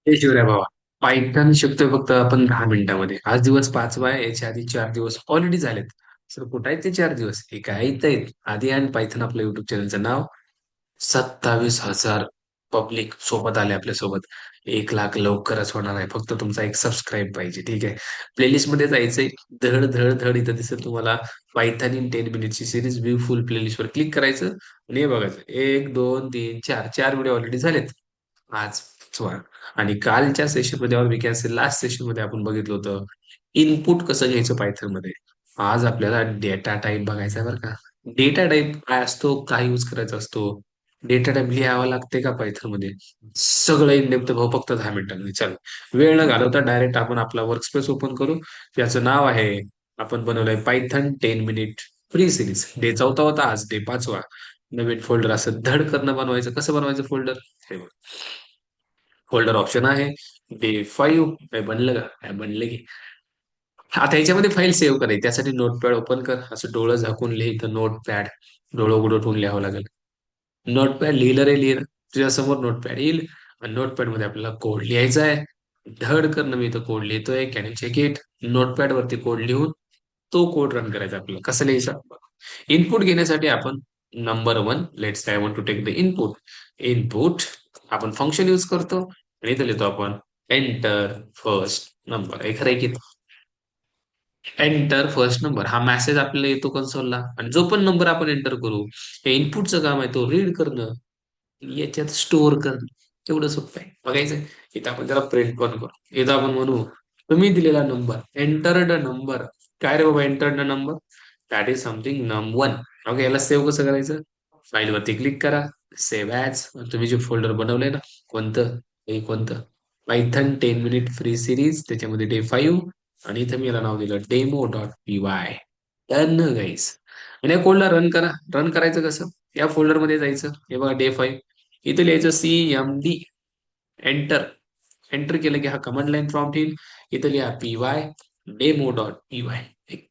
हे शिवराय बाबा. पायथन शिकतोय फक्त आपण 10 मिनिटांमध्ये. आज दिवस 5वा आहे. याच्या आधी 4 दिवस ऑलरेडी झालेत. सर कुठं आहेत ते 4 दिवस? हे काय आहेत? आधी आणि पायथन आपलं युट्यूब चॅनलचं नाव. 27,000 पब्लिक सोबत आले आपल्या सोबत. 1 लाख लवकरच होणार आहे. फक्त तुमचा एक सबस्क्राईब पाहिजे. ठीक आहे. प्लेलिस्ट मध्ये जायचंय. धड धड धड इथं दिसेल तुम्हाला. पायथन इन 10 मिनिटची सिरीज व्यू फुल प्लेलिस्ट वर क्लिक करायचं आणि हे बघायचं. 1 2 3 4 व्हिडिओ ऑलरेडी झालेत. आज पाचवा. आणि कालच्या सेशन मध्ये we can say last session मध्ये आपण बघितलं होतं इनपुट कसं घ्यायचं पायथन मध्ये. आज आपल्याला डेटा टाईप बघायचा आहे बरं का. डेटा टाईप काय असतो, काय यूज करायचा असतो, डेटा टाईप लिहावा लागते का पायथन मध्ये, सगळं इन डेप्थ भाऊ फक्त 10 मिनिटांमध्ये. चल, वेळ न घालवता डायरेक्ट आपण आपला वर्कस्पेस ओपन करू. त्याचं नाव आहे, आपण बनवलंय Python 10 minute free series. Day 4था होता, आज डे 5वा. नवीन फोल्डर असं धड करणं बनवायचं. कसं बनवायचं फोल्डर? हे बघ, फोल्डर ऑप्शन आहे. डे 5 काय बनलं का? काय बनलं की आता याच्यामध्ये फाईल सेव्ह करायची. त्यासाठी नोटपॅड ओपन कर. असं डोळं झाकून लिहितं नोटपॅड. डोळं उघडं ठेवून लिहावं लागेल. नोटपॅड लिहिलं रे लिहिलं. तुझ्या समोर नोटपॅड येईल आणि नोटपॅड मध्ये आपल्याला कोड लिहायचा आहे. धड करणं, मी इथं कोड लिहितोय. Can you check it? Notepad वरती कोड लिहून तो कोड रन करायचा आपल्याला. कसं लिहायचं? इनपुट घेण्यासाठी आपण number 1, let's I want to take the input. Input आपण फंक्शन यूज करतो आणि इथं लिहितो आपण एंटर फर्स्ट नंबर. हे खरं की एंटर फर्स्ट नंबर हा मेसेज आपल्याला येतो कन्सोलला. आणि जो पण नंबर आपण एंटर करू, हे इनपुटचं काम आहे तो रीड करणं, याच्यात स्टोअर करणं. एवढं सोपं आहे. बघायचं. इथं आपण त्याला प्रिंट पण करू. इथं आपण म्हणू तुम्ही दिलेला नंबर, एंटर द नंबर. काय रे बाबा enter the number? That is something नम 1. ओके, याला सेव्ह कसं करायचं? फाईल वरती क्लिक करा. Save as. तुम्ही जे फोल्डर बनवलंय ना, कोणतं? हे कोणतं? Python 10 minute free series. त्याच्यामध्ये डे 5. आणि इथं मी याला नाव दिलं डेमो.py. डन गाईस. आणि या कोडला रन करा. रन करायचं कसं? या फोल्डर मध्ये जायचं. हे बघा डे 5. इथे लिहायचं CMD. एंटर. एंटर केलं की हा कमांड लाईन प्रॉम्प्ट येईल. इथं लिहा PY डेमो.py.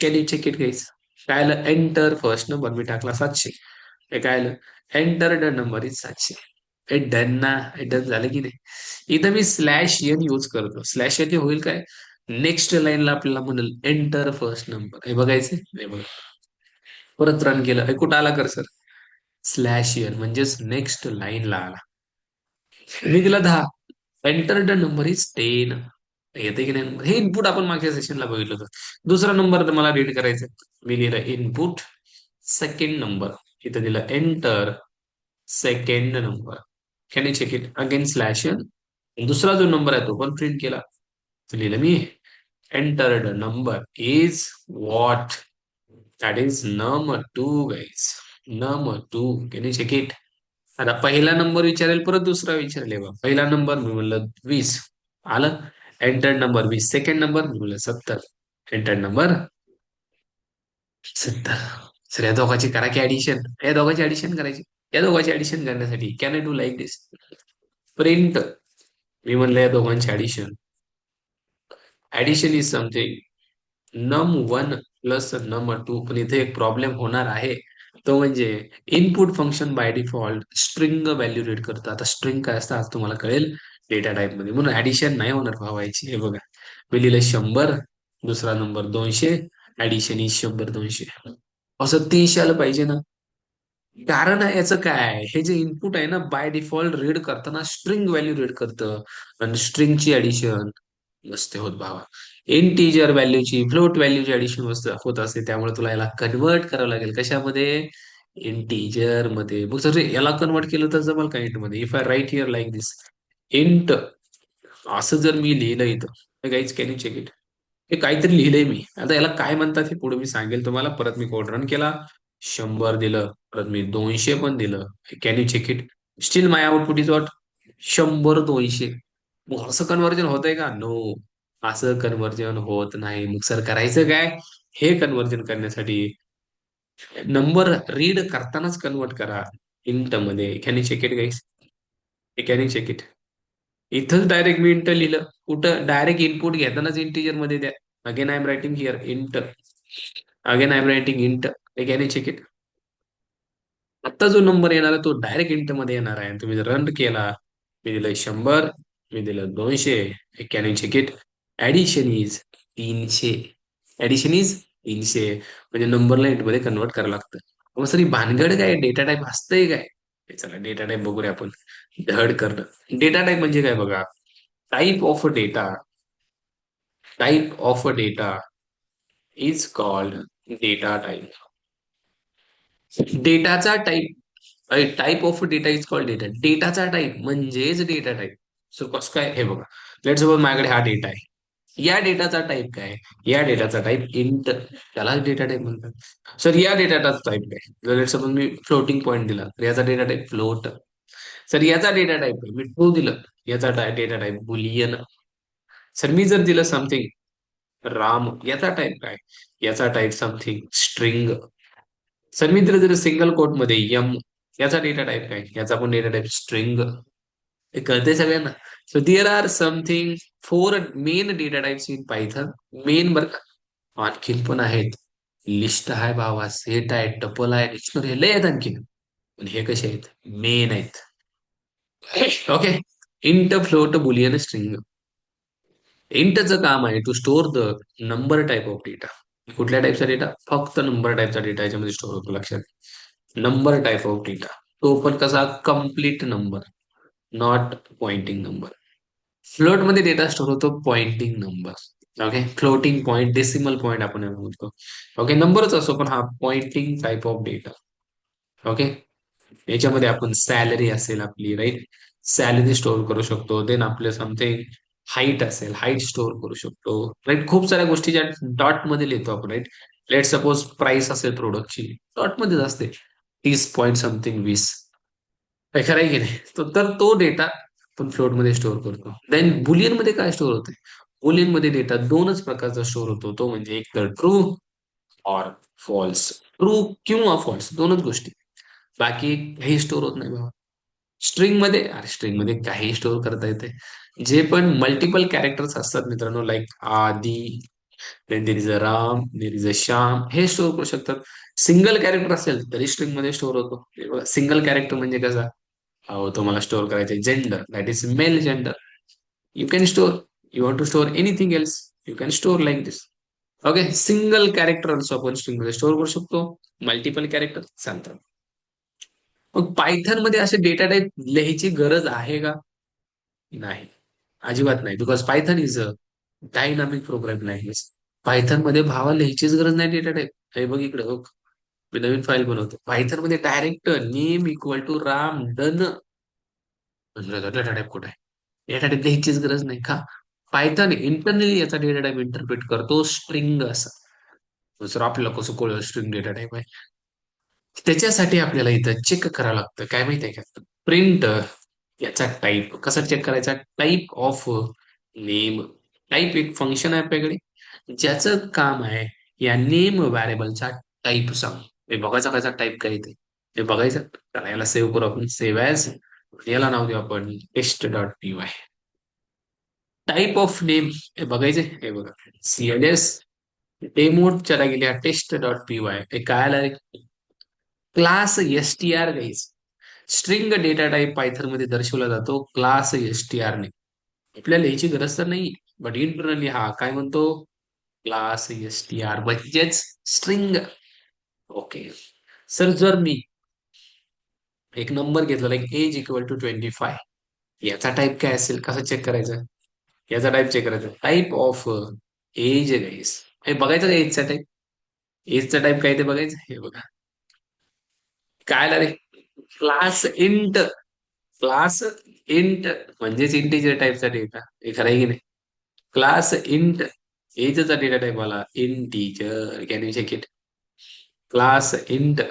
Can you check it guys? काय आलं? एंटर फर्स्ट नंबर मी टाकला 700. हे काय आलं? Enter the number is 700. हे डन ना? हे डन झालं की नाही? इथं मी /n यूज करतो. /n हे होईल काय? नेक्स्ट लाईनला आपल्याला म्हणेल एंटर फर्स्ट नंबर. हे बघायचं. हे बघा, परत रन केलं. हे कुठं आला कर सर? /n म्हणजेच नेक्स्ट लाईनला आला. मी दिला 10. Enter the number is 10. येते की नाही? हे इनपुट आपण मागच्या सेशनला बघितलं होतं. दुसरा नंबर तर मला रीड करायचा आहे. मी लिहिलं इनपुट सेकंड नंबर. इथं दिलं enter second number. Can you check it again /n? दुसरा जो नंबर आहे तो पण प्रिंट केला. तर लिहिलं मी enter the number is what? That is num 2 guys. num 2. Can you check it? आता पहिला नंबर विचारेल, परत दुसरा विचारेल. बघा, पहिला नंबर मी म्हणलं 20. आलं. Enter number 20. सेकंड नंबर मी म्हणलं 70. Enter number 70. सर या दोघांची करा की ऍडिशन. या दोघांची ऍडिशन करायची. या दोघांची ऍडिशन करण्यासाठी can I do like this? Print. मी म्हणलं या दोघांची addition. Addition is something num 1 plus num 2. पण इथे एक प्रॉब्लेम होणार आहे. तो म्हणजे input function by default string value read करतं. आता स्ट्रिंग काय असतं आज तुम्हाला कळेल डेटा टाईप मध्ये. म्हणून ऍडिशन नाही होणार भावायची. हे बघा, मी लिहिलं 100. दुसरा नंबर 200. Addition is 100 200. असं 300 आलं पाहिजे ना. कारण आहे याचं काय, हे जे इनपुट आहे ना बाय डिफॉल्ट रीड करताना स्ट्रिंग व्हॅल्यू रीड करतं. आणि स्ट्रिंगची ऍडिशन नसते होत भावा. इंटिजर व्हॅल्यूची, फ्लोट व्हॅल्यूची ऍडिशन होत असते. त्यामुळे तुला याला कन्वर्ट करावं लागेल. कशामध्ये? इंटिजर मध्ये. मग जर याला कन्वर्ट केलं तर जमल का इंट मध्ये? If I write here like this int, असं जर मी लिहिलं इथं, guys can you check it? हे काहीतरी लिहिलंय मी. आता याला काय म्हणतात हे पुढे मी सांगेल तुम्हाला. परत मी कोड रन केला. 100 दिलं. परत मी 200 पण दिलं. Can you check it? Still my output is what? 100 200. मग असं कन्व्हर्जन होतंय का? नो. असं कन्व्हर्जन होत नाही. मग सर करायचं काय? हे कन्व्हर्जन करण्यासाठी नंबर रीड करतानाच कन्वर्ट करा इंट मध्ये. Can you check it guys? Can you check it? इथंच डायरेक्ट मी इंट लिहिलं. कुठं? डायरेक्ट इनपुट घेतानाच इंटिजर मध्ये द्या. Again I am writing here int. Again I am writing int. Can you check it? आता जो नंबर येणार आहे तो डायरेक्ट इंट मध्ये येणार आहे. आणि तुम्ही रन केला. मी दिलंय 100. मी दिलं 200. Can you check it? Addition is 300. Addition is 300. म्हणजे नंबरला मध्ये कन्वर्ट करावं लागतं. मग सर ही भानगड काय, डेटा टाईप असतंय काय? चला डेटा टाईप बघूया आपण. धड करणं. डेटा टाईप म्हणजे काय बघा. Type of data. Type of data is called data type. डेटाचा type. Type of data is called data. डेटाचा टाईप म्हणजेच डेटा टाईप. सो कसं काय हे बघा. लेट सपोज माझ्याकडे हा डेटा आहे. या डेटाचा टाईप काय? या डेटाचा टाईप इंट. त्याला डेटा टाईप म्हणतात. सर या डेटाचा टाईप काय? जर लेट सपोज मी फ्लोटिंग पॉईंट दिला तर याचा डेटा टाईप फ्लोट. सर याचा डेटा टाईप मी ट्रू दिलं. याचा डेटा टाईप बुलियन. सर मी जर दिलं समथिंग राम, याचा टाईप काय? याचा टाईप समथिंग स्ट्रिंग. सर मी दिलं जर सिंगल कोट मध्ये यम, याचा डेटा टाईप काय? याचा पण डेटा टाईप स्ट्रिंग. हे कळतंय सगळ्यांना? So there are something 4 main data types in Python. Main बरं का. आणखीन पण आहेत. लिस्ट आहे बाबा, सेट आहे, टपल आहे, डिक्शनरी लय आहेत आणखीन. पण हे कसे आहेत? मेन आहेत. Okay. Int, float, boolean, string. इंटचं काम आहे to store the number type of data. कुठल्या टाईपचा डेटा? फक्त नंबर टाईपचा डेटा याच्यामध्ये स्टोअर होतो. लक्षात. Number type of data. तो पण कसा? Complete number, not pointing number. Float मध्ये डेटा स्टोअर होतो pointing number. Okay. Floating point, decimal point आपण याला म्हणतो. ओके. नंबरच असो पण हा pointing type of data. Okay. याच्यामध्ये आपण सॅलरी असेल आपली, राईट. सॅलरी स्टोअर करू शकतो. देन आपलं समथिंग हाईट असेल, हाईट स्टोअर करू शकतो. राईट. खूप साऱ्या गोष्टी ज्या डॉट मध्ये लिहितो आपण, राईट. लेट सपोज प्राइस असेल प्रोडक्टची, डॉट मध्येच असते. 30 पॉईंट समथिंग 20. काय खरं आहे की नाही? तर तो डेटा आपण फ्लोट मध्ये स्टोअर करतो. देन बुलियन मध्ये काय स्टोअर होते? बुलियन मध्ये डेटा दोनच प्रकारचा स्टोअर होतो. तो म्हणजे एक तर ट्रू और फॉल्स. ट्रू किंवा फॉल्स, दोनच गोष्टी. बाकी काही स्टोअर होत नाही बाबा. स्ट्रिंग मध्ये, अरे स्ट्रिंग मध्ये काही स्टोअर करता येते. जे पण मल्टिपल कॅरेक्टर्स असतात मित्रांनो, लाईक आदी, then there is a Ram, there is a Shyam, हे स्टोअर करू शकतात. सिंगल कॅरेक्टर असेल तरी स्ट्रिंग मध्ये स्टोअर होतो. सिंगल कॅरेक्टर म्हणजे कसा? हो, तुम्हाला स्टोअर करायचे gender, that is male gender. You can store. You want to store anything else, you can store like this. Okay. Single character also आपण स्ट्रिंग मध्ये स्टोअर करू शकतो. मल्टिपल कॅरेक्टर चालतात. मग पायथन मध्ये असे डेटा टाईप लिहायची गरज आहे का? नाही. अजिबात नाही. Because Python is a dynamic program language. Python मध्ये भावा लिहायचीच गरज नाही डेटा टाईप. हे बघ इकडे, हो. मी नवीन फाईल बनवतो. पायथन मध्ये direct name equal to Ram done. Data type कुठे आहे? डेटा टाईप लिहायचीच गरज नाही का? पायथन इंटरनली याचा डेटा टाईप इंटरप्रिट करतो स्ट्रिंग असा. दुसरं आपल्याला कसं कळलं स्ट्रिंग डेटा टाईप आहे? त्याच्यासाठी आपल्याला इथं चेक करावं लागतं. काय माहितीये का? प्रिंट याचा टाईप कसा चेक करायचा? Type of name. टाईप एक फंक्शन आहे आपल्याकडे, ज्याचं काम आहे या नेम व्हॅरिएबलचा टाईप सांग. हे बघायचा कसा टाईप काय ते. हे बघायचं. त्याला याला सेव्ह करू आपण. Save as. याला नाव देऊ आपण test dot P Y. Type of name हे बघायचे. हे बघा. सीएलएस डेमोच्या गेल्या टेस्ट डॉट पी वाय. हे काय आलं? Class STR guys. String data type Python मध्ये दर्शवला जातो क्लास एसटीआर ने. आपल्याला याची गरज तर नाही. बट इंटरनली हा काय म्हणतो? क्लास एसटीआर म्हणजेच स्ट्रिंग. ओके. सर जर मी एक नंबर घेतला लाईक एज इक्वल टू 25, याचा टाईप काय असेल? कसं चेक करायचं? याचा टाईप चेक करायचा. Type of age guys. हे बघायचं का एजचा टाईप? एजचा टाईप काय ते बघायचं. हे बघा. काय आलं रे? Class int. क्लास इंट म्हणजेच इंटिजर टाईपचा डेटा. हे खरं आहे की नाही? क्लास इंट एजचा डेटा टाईप आला integer. Can you check it? Class int.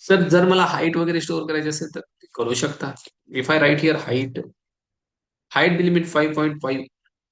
Sir जर मला हाईट वगैरे स्टोअर करायची असेल तर ते करू शकता. If I write here height, height limit 5.5.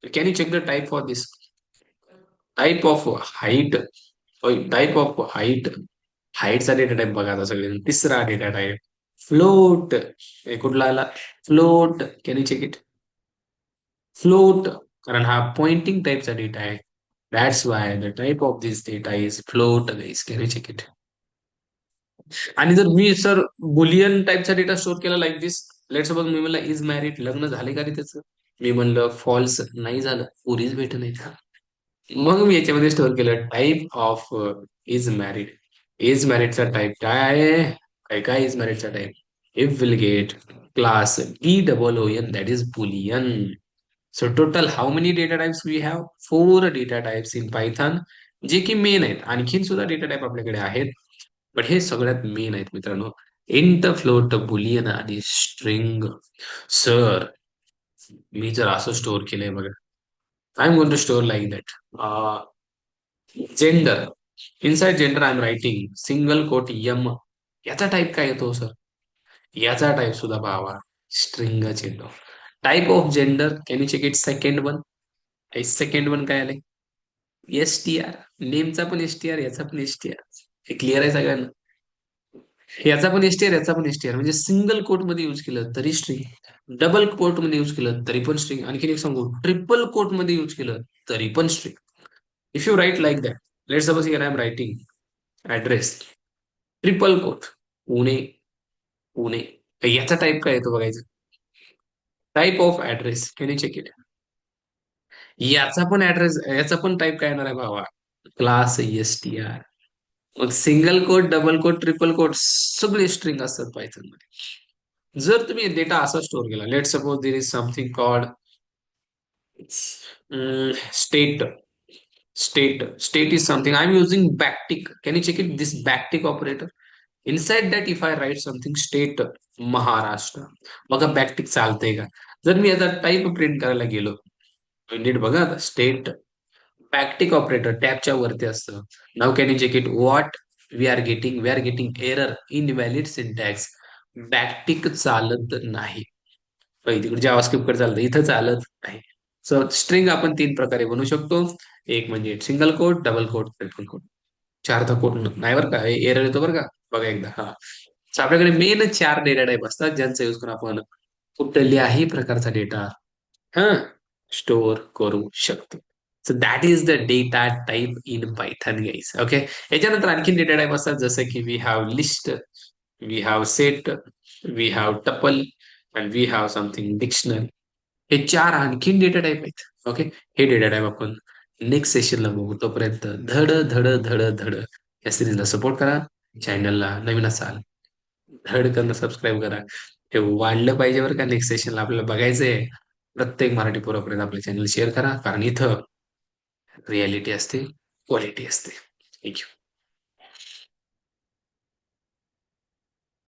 Can you check the type for this? Type of height. Type of height. हाईटचा डेटा टाईप बघा आता सगळे. तिसरा डेटा टाईप फ्लोट. हे कुठला आला? Float. Can you check it? Float. कारण हा पॉइंटिंग टाईपचा डेटा आहे. That's why the type of this data is float guys. Can you check it? आणि जर मी सर बुलियन टाईपचा डेटा स्टोअर केला लाईक दिस, लेट सपोज मी मला इज मॅरिड, लग्न झाले का रे त्याचं? मी म्हणलं फॉल्स, नाही झालं, पुरीच भेट नाही. मग मी याच्यामध्ये स्टोअर केलं type of is married. Is मॅरिडचा टाईप काय आहे? काय काय इज मॅरिडचा type? If will get class BOON, that is Boolean. So total how many data types we have? 4 data types in Python, जे की मेन आहेत. आणखीन सुद्धा डेटा टाइप आपल्याकडे आहेत, पण हे सगळ्यात मेन आहेत मित्रांनो. इंट, फ्लोट, बुलियन आणि स्ट्रिंग. सर, मी जर असं स्टोअर केलंय बघा, I am going to store like that. Gender, inside gender I am writing single quote M. याचा टाईप काय येतो सर? याचा टाईप सुद्धा पाहावा, स्ट्रिंगच येतो. Type of gender, can you check it? Second one. Second one काय आलंय? STR. नेमचा पण STR, याचा पण STR. हे क्लिअर आहे सगळ्यांना? याचा पण STR, याचा पण STR, म्हणजे सिंगल कोट मध्ये युज केलं तरी स्ट्रिंग, डबल कोट मध्ये युज केलं तरी पण स्ट्रिंग. आणखी एक सांगू, ट्रिपल कोट मध्ये युज केलं तरी पण string. If you write like that, let suppose here I am writing address, triple quote, Pune, Pune. तर याचा टाईप काय येतो बघायचं. Type of address, can you check it? याचा पण ऍड्रेस, याचा पण टाईप काय येणार आहे भावा? Class STR. मग single quote, double quote, triple quote सगळे स्ट्रिंग असतात पायथन मध्ये. जर तुम्ही डेटा असा स्टोअर केला, let suppose there is something called state. State is something I'm using backtick. Can you check it? This backtick operator. Inside that, if I write something state Maharashtra, बघा backtick चालतंय का? जर मी आता type print करायला गेलो, नीट बघा आता, state backtick operator टॅबच्या वरती असतं. नाव can you check it? What we are getting error, invalid syntax. Backtick चालत नाही. तिकडे जावास्क्रिप्ट कडे चालतं, इथं चालत नाही. सो स्ट्रिंग आपण 3 प्रकारे बनवू शकतो. एक म्हणजे single quote, double quote, triple quote. चारदा कोट नाही बरं का, एरर येतो बरं का. बघा एकदा. हा, So आपल्याकडे मेन 4 डेटा टाईप असतात, ज्यांचा यूज करून आपण कुठल्याही प्रकारचा डेटा हा स्टोअर करू शकतो. So that is the data type in Python guys. Okay. याच्यानंतर आणखीन डेटा टाईप असतात, जसं की we have list, we have set, we have tuple, and we have something dictionary. हे 4 आणखीन डेटा टाईप आहेत. ओके. हे डेटा टाईप आपण नेक्स्ट सेशनला बघू. तोपर्यंत धड धड धड धड या सिरीजला सपोर्ट करा. चॅनलला नवीन असाल, धड करणं सबस्क्राईब करा. हे वाढलं पाहिजे बरं का. नेक्स्ट सेशनला आपल्याला बघायचंय. प्रत्येक मराठी पोरापर्यंत आपलं चॅनल शेअर करा, कारण इथं रियालिटी असते, क्वालिटी असते. थँक्यू.